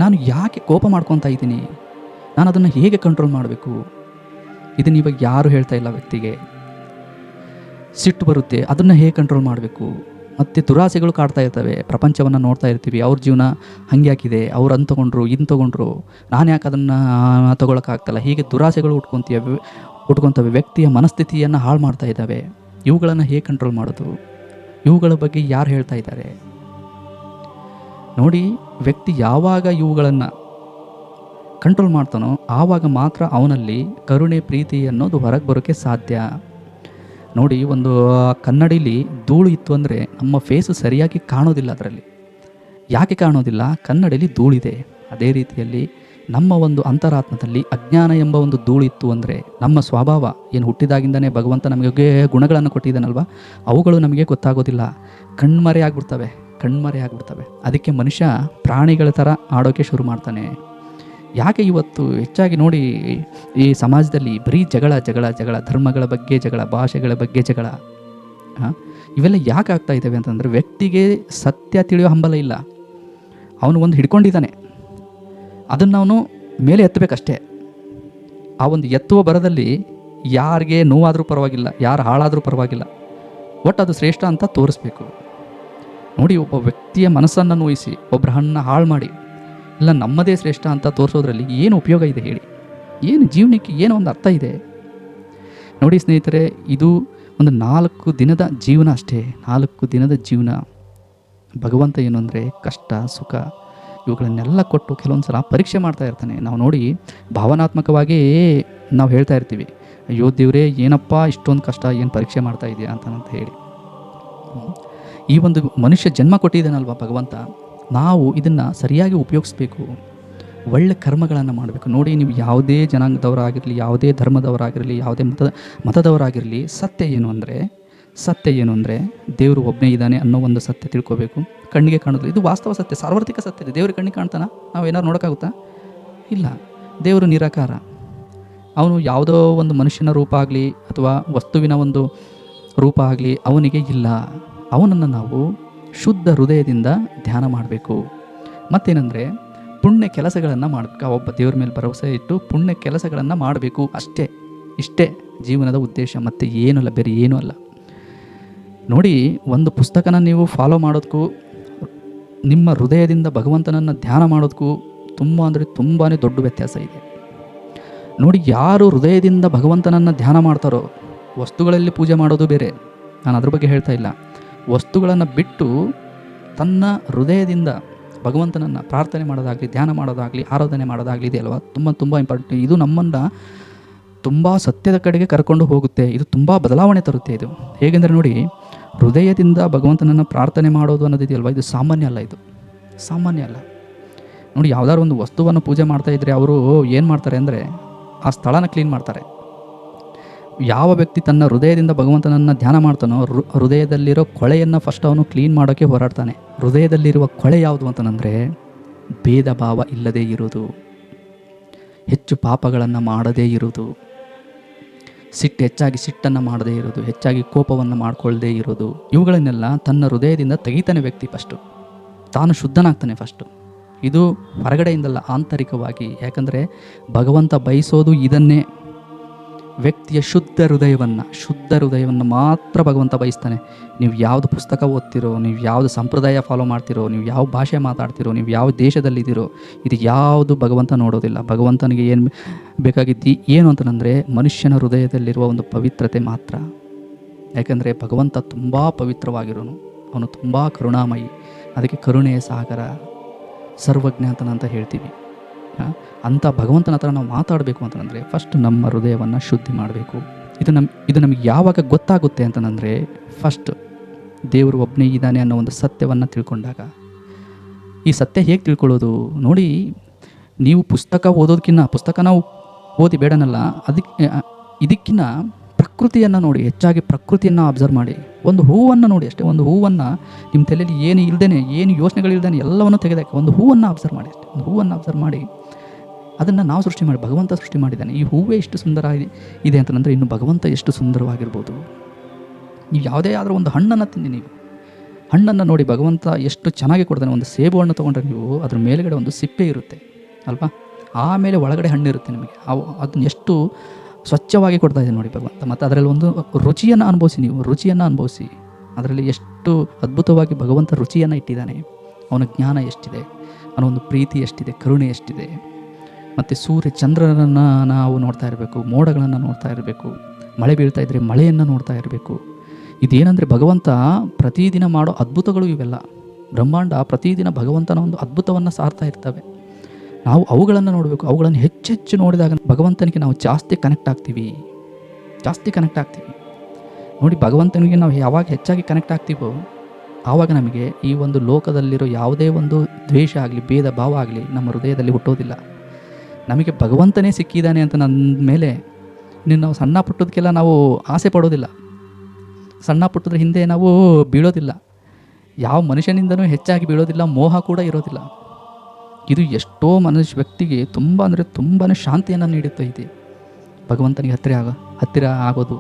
ನಾನು ಯಾಕೆ ಕೋಪ ಮಾಡ್ಕೊತಾ ಇದ್ದೀನಿ? ನಾನು ಅದನ್ನು ಹೇಗೆ ಕಂಟ್ರೋಲ್ ಮಾಡಬೇಕು? ಇದನ್ನು ಇವಾಗ ಯಾರು ಹೇಳ್ತಾ ಇಲ್ಲ. ವ್ಯಕ್ತಿಗೆ ಸಿಟ್ಟು ಬರುತ್ತೆ, ಅದನ್ನು ಹೇಗೆ ಕಂಟ್ರೋಲ್ ಮಾಡಬೇಕು? ಮತ್ತು ದುರಾಸೆಗಳು ಕಾಡ್ತಾ ಇರ್ತವೆ. ಪ್ರಪಂಚವನ್ನು ನೋಡ್ತಾ ಇರ್ತೀವಿ, ಅವ್ರ ಜೀವನ ಹಂಗೆ ಯಾಕಿದೆ, ಅವ್ರು ಅಂತ ತೊಗೊಂಡ್ರು, ಇನ್ನು ತೊಗೊಂಡ್ರು, ನಾನು ಯಾಕೆ ಅದನ್ನು ತೊಗೊಳಕ್ಕಾಗ್ತಲ್ಲ, ಹೀಗೆ ದುರಾಸೆಗಳು ಉಟ್ಕೊತವೆ. ವ್ಯಕ್ತಿಯ ಮನಸ್ಥಿತಿಯನ್ನು ಹಾಳು ಮಾಡ್ತಾ ಇದ್ದಾವೆ. ಇವುಗಳನ್ನು ಹೇಗೆ ಕಂಟ್ರೋಲ್ ಮಾಡೋದು? ಇವುಗಳ ಬಗ್ಗೆ ಯಾರು ಹೇಳ್ತಾ ಇದ್ದಾರೆ? ನೋಡಿ, ವ್ಯಕ್ತಿ ಯಾವಾಗ ಇವುಗಳನ್ನು ಕಂಟ್ರೋಲ್ ಮಾಡ್ತಾನೋ ಆವಾಗ ಮಾತ್ರ ಅವನಲ್ಲಿ ಕರುಣೆ, ಪ್ರೀತಿ ಅನ್ನೋದು ಹೊರಗೆ ಬರೋಕ್ಕೆ ಸಾಧ್ಯ. ನೋಡಿ, ಒಂದು ಕನ್ನಡಿಲಿ ಧೂಳು ಇತ್ತು ಅಂದರೆ ನಮ್ಮ ಫೇಸು ಸರಿಯಾಗಿ ಕಾಣೋದಿಲ್ಲ. ಅದರಲ್ಲಿ ಯಾಕೆ ಕಾಣೋದಿಲ್ಲ? ಕನ್ನಡಿಲಿ ಧೂಳಿದೆ. ಅದೇ ರೀತಿಯಲ್ಲಿ ನಮ್ಮ ಒಂದು ಅಂತರಾತ್ಮದಲ್ಲಿ ಅಜ್ಞಾನ ಎಂಬ ಒಂದು ಧೂಳಿತ್ತು ಅಂದರೆ ನಮ್ಮ ಸ್ವಭಾವ ಏನು ಹುಟ್ಟಿದಾಗಿಂದನೇ ಭಗವಂತ ನಮಗೆ ಗುಣಗಳನ್ನು ಕೊಟ್ಟಿದ್ದಾನಲ್ವ, ಅವುಗಳು ನಮಗೆ ಗೊತ್ತಾಗೋದಿಲ್ಲ. ಕಣ್ಮರೆ ಆಗ್ಬಿಡ್ತವೆ. ಅದಕ್ಕೆ ಮನುಷ್ಯ ಪ್ರಾಣಿಗಳ ಥರ ಆಡೋಕ್ಕೆ ಶುರು ಮಾಡ್ತಾನೆ. ಯಾಕೆ ಇವತ್ತು ಹೆಚ್ಚಾಗಿ ನೋಡಿ, ಈ ಸಮಾಜದಲ್ಲಿ ಬರೀ ಜಗಳ, ಧರ್ಮಗಳ ಬಗ್ಗೆ ಜಗಳ, ಭಾಷೆಗಳ ಬಗ್ಗೆ ಜಗಳ, ಇವೆಲ್ಲ ಯಾಕೆ ಆಗ್ತಾ ಇದ್ದಾವೆ ಅಂತಂದರೆ, ವ್ಯಕ್ತಿಗೆ ಸತ್ಯ ತಿಳಿಯೋ ಹಂಬಲ ಇಲ್ಲ. ಅವನು ಒಂದು ಹಿಡ್ಕೊಂಡಿದ್ದಾನೆ, ಅದನ್ನು ಅವನು ಮೇಲೆ ಎತ್ತಬೇಕಷ್ಟೇ. ಆ ಒಂದು ಎತ್ತುವ ಬರದಲ್ಲಿ ಯಾರಿಗೆ ನೋವಾದರೂ ಪರವಾಗಿಲ್ಲ, ಯಾರು ಹಾಳಾದರೂ ಪರವಾಗಿಲ್ಲ, ಒಟ್ಟು ಅದು ಶ್ರೇಷ್ಠ ಅಂತ ತೋರಿಸ್ಬೇಕು. ನೋಡಿ, ಒಬ್ಬ ವ್ಯಕ್ತಿಯ ಮನಸ್ಸನ್ನು ನೋಯಿಸಿ ಒಬ್ಬರನ್ನ ಹಾಳು ಮಾಡಿ ಇಲ್ಲ ನಮ್ಮದೇ ಶ್ರೇಷ್ಠ ಅಂತ ತೋರಿಸೋದ್ರಲ್ಲಿ ಏನು ಉಪಯೋಗ ಇದೆ ಹೇಳಿ? ಏನು ಜೀವನಕ್ಕೆ ಏನೋ ಒಂದು ಅರ್ಥ ಇದೆ? ನೋಡಿ ಸ್ನೇಹಿತರೆ, ಇದು ಒಂದು 4 ದಿನದ ಜೀವನ ಅಷ್ಟೇ. 4 ದಿನದ ಜೀವನ. ಭಗವಂತ ಏನು ಅಂದರೆ ಕಷ್ಟ ಸುಖ ಇವುಗಳನ್ನೆಲ್ಲ ಕೊಟ್ಟು ಕೆಲವೊಂದು ಸಲ ಪರೀಕ್ಷೆ ಮಾಡ್ತಾ ಇರ್ತಾನೆ. ನಾವು ನೋಡಿ ಭಾವನಾತ್ಮಕವಾಗಿ ನಾವು ಹೇಳ್ತಾ ಇರ್ತೀವಿ, ಅಯ್ಯೋ ದೇವರೇ ಏನಪ್ಪ ಇಷ್ಟೊಂದು ಕಷ್ಟ, ಏನು ಪರೀಕ್ಷೆ ಮಾಡ್ತಾ ಇದೆಯಾ ಅಂತ ಹೇಳಿ. ಈ ಒಂದು ಮನುಷ್ಯ ಜನ್ಮ ಕೊಟ್ಟಿದ್ದಾನಲ್ವ ಭಗವಂತ, ನಾವು ಇದನ್ನು ಸರಿಯಾಗಿ ಉಪಯೋಗಿಸ್ಬೇಕು, ಒಳ್ಳೆ ಕರ್ಮಗಳನ್ನು ಮಾಡಬೇಕು. ನೋಡಿ, ನೀವು ಯಾವುದೇ ಜನಾಂಗದವರಾಗಿರಲಿ, ಯಾವುದೇ ಧರ್ಮದವರಾಗಿರಲಿ, ಯಾವುದೇ ಮತದವರಾಗಿರಲಿ, ಸತ್ಯ ಏನು ಅಂದರೆ ದೇವರು ಒಬ್ಬನೇ ಇದ್ದಾನೆ ಅನ್ನೋ ಒಂದು ಸತ್ಯ ತಿಳ್ಕೋಬೇಕು. ಕಣ್ಣಿಗೆ ಕಾಣೋದು ಇದು ವಾಸ್ತವ ಸತ್ಯ, ಸಾರ್ವತ್ರಿಕ ಸತ್ಯ ಇದೆ. ದೇವ್ರ ಕಣ್ಣಿಗೆ ಕಾಣ್ತಾನ? ನಾವು ಏನಾದ್ರು ನೋಡೋಕ್ಕಾಗುತ್ತಾ? ಇಲ್ಲ. ದೇವರು ನಿರಾಕಾರ. ಅವನು ಯಾವುದೋ ಒಂದು ಮನುಷ್ಯನ ರೂಪ ಆಗಲಿ ಅಥವಾ ವಸ್ತುವಿನ ಒಂದು ರೂಪ ಆಗಲಿ ಅವನಿಗೆ ಇಲ್ಲ. ಅವನನ್ನು ನಾವು ಶುದ್ಧ ಹೃದಯದಿಂದ ಧ್ಯಾನ ಮಾಡಬೇಕು. ಮತ್ತೇನೆಂದರೆ ಪುಣ್ಯ ಕೆಲಸಗಳನ್ನು ಮಾಡಬೇಕು. ಒಬ್ಬ ದೇವ್ರ ಮೇಲೆ ಭರವಸೆ ಇಟ್ಟು ಪುಣ್ಯ ಕೆಲಸಗಳನ್ನು ಮಾಡಬೇಕು. ಇಷ್ಟೇ ಜೀವನದ ಉದ್ದೇಶ, ಮತ್ತು ಏನೂ ಅಲ್ಲ, ಬೇರೆ ಏನೂ ಅಲ್ಲ. ನೋಡಿ, ಒಂದು ಪುಸ್ತಕನ ನೀವು ಫಾಲೋ ಮಾಡೋದಕ್ಕೂ ನಿಮ್ಮ ಹೃದಯದಿಂದ ಭಗವಂತನನ್ನು ಧ್ಯಾನ ಮಾಡೋದಕ್ಕೂ ತುಂಬಾ ದೊಡ್ಡ ವ್ಯತ್ಯಾಸ ಇದೆ. ನೋಡಿ, ಯಾರು ಹೃದಯದಿಂದ ಭಗವಂತನನ್ನು ಧ್ಯಾನ ಮಾಡ್ತಾರೋ, ವಸ್ತುಗಳಲ್ಲಿ ಪೂಜೆ ಮಾಡೋದು ಬೇರೆ, ನಾನು ಅದ್ರ ಬಗ್ಗೆ ಹೇಳ್ತಾ ಇಲ್ಲ. ವಸ್ತುಗಳನ್ನು ಬಿಟ್ಟು ತನ್ನ ಹೃದಯದಿಂದ ಭಗವಂತನನ್ನು ಪ್ರಾರ್ಥನೆ ಮಾಡೋದಾಗಲಿ, ಧ್ಯಾನ ಮಾಡೋದಾಗಲಿ, ಆರಾಧನೆ ಮಾಡೋದಾಗಲಿ ಇದೆಯಲ್ವ, ತುಂಬ ಇಂಪಾರ್ಟೆಂಟ್. ಇದು ನಮ್ಮನ್ನು ತುಂಬ ಸತ್ಯದ ಕಡೆಗೆ ಕರ್ಕೊಂಡು ಹೋಗುತ್ತೆ. ಇದು ತುಂಬ ಬದಲಾವಣೆ ತರುತ್ತೆ. ಇದು ಹೇಗೆಂದರೆ ನೋಡಿ, ಹೃದಯದಿಂದ ಭಗವಂತನನ್ನು ಪ್ರಾರ್ಥನೆ ಮಾಡೋದು ಅನ್ನೋದಿದೆಯಲ್ವ, ಇದು ಸಾಮಾನ್ಯ ಅಲ್ಲ. ನೋಡಿ, ಯಾವುದಾದ್ರು ಒಂದು ವಸ್ತುವನ್ನು ಪೂಜೆ ಮಾಡ್ತಾ ಇದ್ದರೆ ಅವರು ಏನು ಮಾಡ್ತಾರೆ ಅಂದರೆ ಆ ಸ್ಥಳನ ಕ್ಲೀನ್ ಮಾಡ್ತಾರೆ. ಯಾವ ವ್ಯಕ್ತಿ ತನ್ನ ಹೃದಯದಿಂದ ಭಗವಂತನನ್ನು ಧ್ಯಾನ ಮಾಡ್ತಾನೋ ಹೃದಯದಲ್ಲಿರೋ ಕೊಳೆಯನ್ನು ಫಸ್ಟ್ ಅವನು ಕ್ಲೀನ್ ಮಾಡೋಕ್ಕೆ ಹೋರಾಡ್ತಾನೆ. ಹೃದಯದಲ್ಲಿರುವ ಕೊಳೆ ಯಾವುದು ಅಂತಂದರೆ ಭೇದ ಭಾವ ಇಲ್ಲದೇ ಇರೋದು, ಹೆಚ್ಚು ಪಾಪಗಳನ್ನು ಮಾಡದೇ ಇರೋದು, ಹೆಚ್ಚಾಗಿ ಸಿಟ್ಟನ್ನು ಮಾಡದೇ ಇರೋದು, ಹೆಚ್ಚಾಗಿ ಕೋಪವನ್ನು ಮಾಡ್ಕೊಳ್ಳದೇ ಇರೋದು, ಇವುಗಳನ್ನೆಲ್ಲ ತನ್ನ ಹೃದಯದಿಂದ ತೆಗಿತಾನೆ ವ್ಯಕ್ತಿ. ತಾನು ಶುದ್ಧನಾಗ್ತಾನೆ ಫಸ್ಟು. ಇದು ಹೊರಗಡೆಯಿಂದಲ್ಲ, ಆಂತರಿಕವಾಗಿ. ಯಾಕಂದರೆ ಭಗವಂತ ಬಯಸೋದು ಇದನ್ನೇ, ವ್ಯಕ್ತಿಯ ಶುದ್ಧ ಹೃದಯವನ್ನು ಮಾತ್ರ ಭಗವಂತ ಬಯಸ್ತಾನೆ. ನೀವು ಯಾವುದು ಪುಸ್ತಕ ಓದ್ತಿರೋ, ನೀವು ಯಾವುದು ಸಂಪ್ರದಾಯ ಫಾಲೋ ಮಾಡ್ತಿರೋ, ನೀವು ಯಾವ ಭಾಷೆ ಮಾತಾಡ್ತಿರೋ, ನೀವು ಯಾವ ದೇಶದಲ್ಲಿದ್ದೀರೋ, ಇದು ಯಾವುದು ಭಗವಂತ ನೋಡೋದಿಲ್ಲ. ಭಗವಂತನಿಗೆ ಏನು ಬೇಕಾಗಿದ್ದು ಏನು ಅಂತಂದರೆ ಮನುಷ್ಯನ ಹೃದಯದಲ್ಲಿರುವ ಒಂದು ಪವಿತ್ರತೆ ಮಾತ್ರ. ಯಾಕಂದರೆ ಭಗವಂತ ತುಂಬ ಪವಿತ್ರವಾಗಿರೋನು, ಅವನು ತುಂಬ ಕರುಣಾಮಯಿ. ಅದಕ್ಕೆ ಕರುಣೆಯ ಸಾಗರ, ಸರ್ವಜ್ಞ ಅಂತ ಹೇಳ್ತೀವಿ. ಅಂಥ ಭಗವಂತನ ಹತ್ರ ನಾವು ಮಾತಾಡಬೇಕು ಅಂತಂದರೆ ಫಸ್ಟ್ ನಮ್ಮ ಹೃದಯವನ್ನು ಶುದ್ಧಿ ಮಾಡಬೇಕು. ಇದು ನಮಗೆ ಯಾವಾಗ ಗೊತ್ತಾಗುತ್ತೆ ಅಂತಂದರೆ ಫಸ್ಟ್ ದೇವರು ಒಬ್ಬನೇ ಇದ್ದಾನೆ ಅನ್ನೋ ಒಂದು ಸತ್ಯವನ್ನು ತಿಳ್ಕೊಂಡಾಗ. ಈ ಸತ್ಯ ಹೇಗೆ ತಿಳ್ಕೊಳ್ಳೋದು ನೋಡಿ, ನೀವು ಪುಸ್ತಕನ ಓದಿ ಬೇಡನಲ್ಲ, ಇದಕ್ಕಿಂತ ಪ್ರಕೃತಿಯನ್ನು ನೋಡಿ, ಹೆಚ್ಚಾಗಿ ಪ್ರಕೃತಿಯನ್ನು ಅಬ್ಸರ್ವ್ ಮಾಡಿ. ಒಂದು ಹೂವನ್ನು ನೋಡಿ ಅಷ್ಟೇ. ಒಂದು ಹೂವನ್ನು ನಿಮ್ಮ ತಲೆಯಲ್ಲಿ ಏನು ಯೋಚನೆಗಳಿಲ್ದೇನೆ ಎಲ್ಲವನ್ನು ತೆಗೆದಾಕಿ ಒಂದು ಹೂವನ್ನು ಅಬ್ಸರ್ವ್ ಮಾಡಿ ಅಷ್ಟೇ. ಒಂದು ಹೂವನ್ನು ಅಬ್ಸರ್ವ್ ಮಾಡಿ, ಅದನ್ನು ನಾವು ಸೃಷ್ಟಿ ಮಾಡಿ, ಭಗವಂತ ಸೃಷ್ಟಿ ಮಾಡಿದ್ದಾನೆ. ಈ ಹೂವೇ ಇಷ್ಟು ಸುಂದರ ಇದೆ ಅಂತಂದರೆ ಇನ್ನು ಭಗವಂತ ಎಷ್ಟು ಸುಂದರವಾಗಿರ್ಬೋದು. ನೀವು ಯಾವುದೇ ಆದರೂ ಒಂದು ಹಣ್ಣನ್ನು ತಿನ್ನಿ, ನೀವು ಹಣ್ಣನ್ನು ನೋಡಿ ಭಗವಂತ ಎಷ್ಟು ಚೆನ್ನಾಗಿ ಕೊಡ್ತಾನೆ. ಒಂದು ಸೇಬು ಹಣ್ಣು ತೊಗೊಂಡ್ರೆ ನೀವು ಅದ್ರ ಮೇಲುಗಡೆ ಒಂದು ಸಿಪ್ಪೆ ಇರುತ್ತೆ ಅಲ್ವಾ, ಆಮೇಲೆ ಒಳಗಡೆ ಹಣ್ಣಿರುತ್ತೆ ನಿಮಗೆ. ಅದನ್ನ ಎಷ್ಟು ಸ್ವಚ್ಛವಾಗಿ ಕೊಡ್ತಾ ಇದೆ ನೋಡಿ ಭಗವಂತ. ಮತ್ತು ಅದರಲ್ಲಿ ಒಂದು ರುಚಿಯನ್ನು ಅನುಭವಿಸಿ. ಅದರಲ್ಲಿ ಎಷ್ಟು ಅದ್ಭುತವಾಗಿ ಭಗವಂತ ರುಚಿಯನ್ನು ಇಟ್ಟಿದ್ದಾನೆ. ಅವನ ಜ್ಞಾನ ಎಷ್ಟಿದೆ, ಅವನ ಒಂದು ಪ್ರೀತಿ ಎಷ್ಟಿದೆ, ಕರುಣೆ ಎಷ್ಟಿದೆ. ಮತ್ತು ಸೂರ್ಯ ಚಂದ್ರನನ್ನು ನಾವು ನೋಡ್ತಾ ಇರಬೇಕು, ಮೋಡಗಳನ್ನು ನೋಡ್ತಾ ಇರಬೇಕು, ಮಳೆ ಬೀಳ್ತಾ ಇದ್ದರೆ ಮಳೆಯನ್ನು ನೋಡ್ತಾ ಇರಬೇಕು. ಇದೇನೆಂದರೆ ಭಗವಂತ ಪ್ರತಿದಿನ ಮಾಡೋ ಅದ್ಭುತಗಳು ಇವೆಲ್ಲ. ಬ್ರಹ್ಮಾಂಡ ಪ್ರತಿದಿನ ಭಗವಂತನ ಒಂದು ಅದ್ಭುತವನ್ನು ಸಾರ್ತಾ ಇರ್ತವೆ. ನಾವು ಅವುಗಳನ್ನು ನೋಡಬೇಕು. ಅವುಗಳನ್ನು ಹೆಚ್ಚೆಚ್ಚು ನೋಡಿದಾಗ ಭಗವಂತನಿಗೆ ನಾವು ಜಾಸ್ತಿ ಕನೆಕ್ಟ್ ಆಗ್ತೀವಿ. ನೋಡಿ, ಭಗವಂತನಿಗೆ ನಾವು ಯಾವಾಗ ಹೆಚ್ಚಾಗಿ ಕನೆಕ್ಟ್ ಆಗ್ತೀವೋ ಆವಾಗ ನಮಗೆ ಈ ಒಂದು ಲೋಕದಲ್ಲಿರೋ ಯಾವುದೇ ಒಂದು ದ್ವೇಷ ಆಗಲಿ, ಭೇದ ಭಾವ ಆಗಲಿ ನಮ್ಮ ಹೃದಯದಲ್ಲಿ ಹುಟ್ಟೋದಿಲ್ಲ. ನಮಗೆ ಭಗವಂತನೇ ಸಿಕ್ಕಿದ್ದಾನೆ ಅಂತ ನನ್ನ ಮೇಲೆ ನಾವು ಸಣ್ಣ ಪುಟ್ಟದಕ್ಕೆಲ್ಲ ನಾವು ಆಸೆ ಪಡೋದಿಲ್ಲ. ಸಣ್ಣ ಪುಟ್ಟದ್ರ ಹಿಂದೆ ನಾವು ಬೀಳೋದಿಲ್ಲ. ಯಾವ ಮನುಷ್ಯನಿಂದನೂ ಹೆಚ್ಚಾಗಿ ಬೀಳೋದಿಲ್ಲ, ಮೋಹ ಕೂಡ ಇರೋದಿಲ್ಲ. ಇದು ಎಷ್ಟೋ ವ್ಯಕ್ತಿಗೆ ತುಂಬಾ ಶಾಂತಿಯನ್ನು ನೀಡುತ್ತಾ ಇದೆ, ಭಗವಂತನಿಗೆ ಹತ್ತಿರ ಆಗೋದು.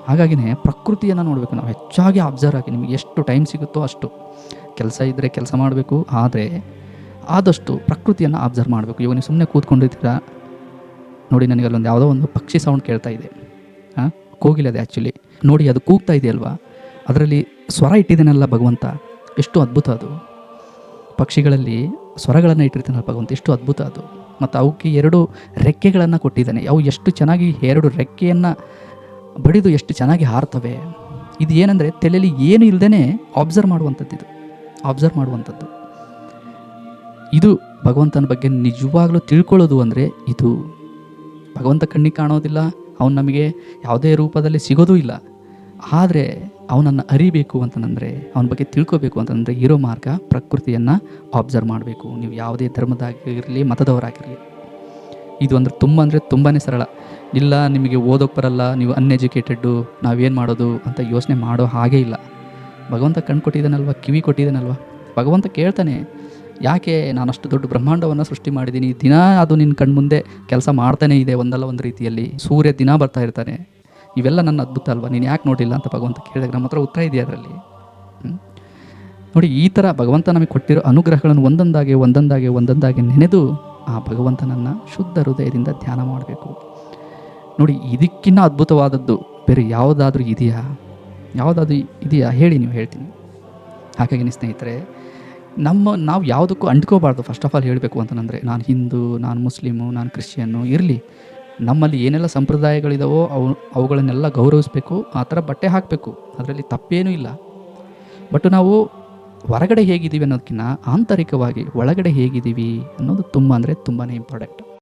ಹಾಗಾಗಿನೇ ಪ್ರಕೃತಿಯನ್ನು ನೋಡಬೇಕು ನಾವು, ಹೆಚ್ಚಾಗಿ ಅಬ್ಸರ್ವ್ ಆಗಿ. ನಿಮಗೆ ಎಷ್ಟು ಟೈಮ್ ಸಿಗುತ್ತೋ ಅಷ್ಟು ಕೆಲಸ ಇದ್ದರೆ ಕೆಲಸ ಮಾಡಬೇಕು, ಆದರೆ ಆದಷ್ಟು ಪ್ರಕೃತಿಯನ್ನು ಅಬ್ಸರ್ವ್ ಮಾಡಬೇಕು. ಇವಾಗ ನೀವು ಸುಮ್ಮನೆ ಕೂತ್ಕೊಂಡಿರ್ತೀರಾ ನೋಡಿ, ನನಗೆ ಅಲ್ಲೊಂದು ಯಾವುದೋ ಒಂದು ಪಕ್ಷಿ ಸೌಂಡ್ ಕೇಳ್ತಾ ಇದೆ, ಕೋಗಿಲೆ. ಅದು ಆ್ಯಕ್ಚುಲಿ ನೋಡಿ, ಅದು ಕೂಗ್ತಾ ಇದೆಯಲ್ವಾ, ಅದರಲ್ಲಿ ಸ್ವರ ಇಟ್ಟಿದ್ದಾನಲ್ಲ ಭಗವಂತ, ಎಷ್ಟು ಅದ್ಭುತ ಅದು. ಪಕ್ಷಿಗಳಲ್ಲಿ ಸ್ವರಗಳನ್ನು ಇಟ್ಟಿರ್ತಾನೆ ಭಗವಂತ, ಎಷ್ಟು ಅದ್ಭುತ ಅದು. ಮತ್ತು ಅವಕ್ಕೆ 2 ರೆಕ್ಕೆಗಳನ್ನು ಕೊಟ್ಟಿದ್ದಾನೆ. ಅವು ಎಷ್ಟು ಚೆನ್ನಾಗಿ 2 ರೆಕ್ಕೆಯನ್ನು ಬಡಿದು ಎಷ್ಟು ಚೆನ್ನಾಗಿ ಹಾರ್ತವೆ. ಇದು ಏನಂದರೆ ತಲೆಯಲ್ಲಿ ಏನು ಇಲ್ಲದೇ ಅಬ್ಸರ್ವ್ ಮಾಡುವಂಥದ್ದು. ಇದು ಭಗವಂತನ ಬಗ್ಗೆ ನಿಜವಾಗ್ಲೂ ತಿಳ್ಕೊಳ್ಳೋದು ಅಂದರೆ ಇದು. ಭಗವಂತ ಕಣ್ಣಿಗೆ ಕಾಣೋದಿಲ್ಲ, ಅವನು ನಮಗೆ ಯಾವುದೇ ರೂಪದಲ್ಲಿ ಸಿಗೋದೂ ಇಲ್ಲ. ಆದರೆ ಅವನನ್ನು ಅರಿಬೇಕು ಅಂತಂದರೆ, ಅವನ ಬಗ್ಗೆ ತಿಳ್ಕೊಬೇಕು ಅಂತಂದರೆ ಇರೋ ಮಾರ್ಗ ಪ್ರಕೃತಿಯನ್ನು ಅಬ್ಸರ್ವ್ ಮಾಡಬೇಕು. ನೀವು ಯಾವುದೇ ಧರ್ಮದಾಗಿರಲಿ, ಮತದವರಾಗಿರಲಿ. ಇದು ತುಂಬಾ ಸರಳ. ಇಲ್ಲ ನಿಮಗೆ ಓದೋಕ್ಕೆ ಬರಲ್ಲ, ನೀವು ಅನ್ಎಜುಕೇಟೆಡ್ಡು, ನಾವೇನು ಮಾಡೋದು ಅಂತ ಯೋಚನೆ ಮಾಡೋ ಹಾಗೇ ಇಲ್ಲ. ಭಗವಂತ ಕಣ್ಣು ಕೊಟ್ಟಿದ್ದಾನಲ್ವ, ಕಿವಿ ಕೊಟ್ಟಿದ್ದಾನಲ್ವ. ಭಗವಂತ ಕೇಳ್ತಾನೆ, ಯಾಕೆ ನಾನಷ್ಟು ದೊಡ್ಡ ಬ್ರಹ್ಮಾಂಡವನ್ನು ಸೃಷ್ಟಿ ಮಾಡಿದ್ದೀನಿ, ದಿನ ಅದು ನಿನ್ನ ಕಣ್ಮುಂದೆ ಕೆಲಸ ಮಾಡ್ತಾನೇ ಇದೆ ಒಂದಲ್ಲ ಒಂದು ರೀತಿಯಲ್ಲಿ. ಸೂರ್ಯ ದಿನ ಬರ್ತಾ ಇರ್ತಾನೆ, ಇವೆಲ್ಲ ನನ್ನ ಅದ್ಭುತ ಅಲ್ವಾ, ನೀನು ಯಾಕೆ ನೋಡಿಲ್ಲ ಅಂತ ಭಗವಂತ ಕೇಳಿದಾಗ ನಮ್ಮ ಹತ್ರ ಉತ್ತರ ಇದೆಯಾ ಅದರಲ್ಲಿ? ನೋಡಿ, ಈ ಥರ ಭಗವಂತ ನಮಗೆ ಕೊಟ್ಟಿರೋ ಅನುಗ್ರಹಗಳನ್ನು ಒಂದೊಂದಾಗಿ ನೆನೆದು ಆ ಭಗವಂತನನ್ನು ಶುದ್ಧ ಹೃದಯದಿಂದ ಧ್ಯಾನ ಮಾಡಬೇಕು. ನೋಡಿ, ಇದಕ್ಕಿಂತ ಅದ್ಭುತವಾದದ್ದು ಬೇರೆ ಯಾವುದಾದ್ರೂ ಇದೆಯಾ ಹೇಳಿ, ನೀವು ಹೇಳ್ತೀನಿ. ಹಾಗಾಗಿ ಸ್ನೇಹಿತರೆ, ನಾವು ಯಾವುದಕ್ಕೂ ಅಂಟ್ಕೋಬಾರ್ದು. ಫಸ್ಟ್ ಆಫ್ ಆಲ್ ಹೇಳಬೇಕು ಅಂತಂದರೆ, ನಾನು ಹಿಂದೂ, ನಾನು ಮುಸ್ಲಿಮು, ನಾನು ಕ್ರಿಶ್ಚಿಯನ್ನು ಇರಲಿ, ನಮ್ಮಲ್ಲಿ ಏನೆಲ್ಲ ಸಂಪ್ರದಾಯಗಳಿದಾವೋ ಅವುಗಳನ್ನೆಲ್ಲ ಗೌರವಿಸಬೇಕು. ಆ ಥರ ಬಟ್ಟೆ ಹಾಕಬೇಕು, ಅದರಲ್ಲಿ ತಪ್ಪೇನೂ ಇಲ್ಲ. ಬಟ್ ನಾವು ಹೊರಗಡೆ ಹೇಗಿದ್ದೀವಿ ಅನ್ನೋದಕ್ಕಿಂತ ಆಂತರಿಕವಾಗಿ ಒಳಗಡೆ ಹೇಗಿದ್ದೀವಿ ಅನ್ನೋದು ತುಂಬ ಇಂಪಾರ್ಟೆಂಟ್.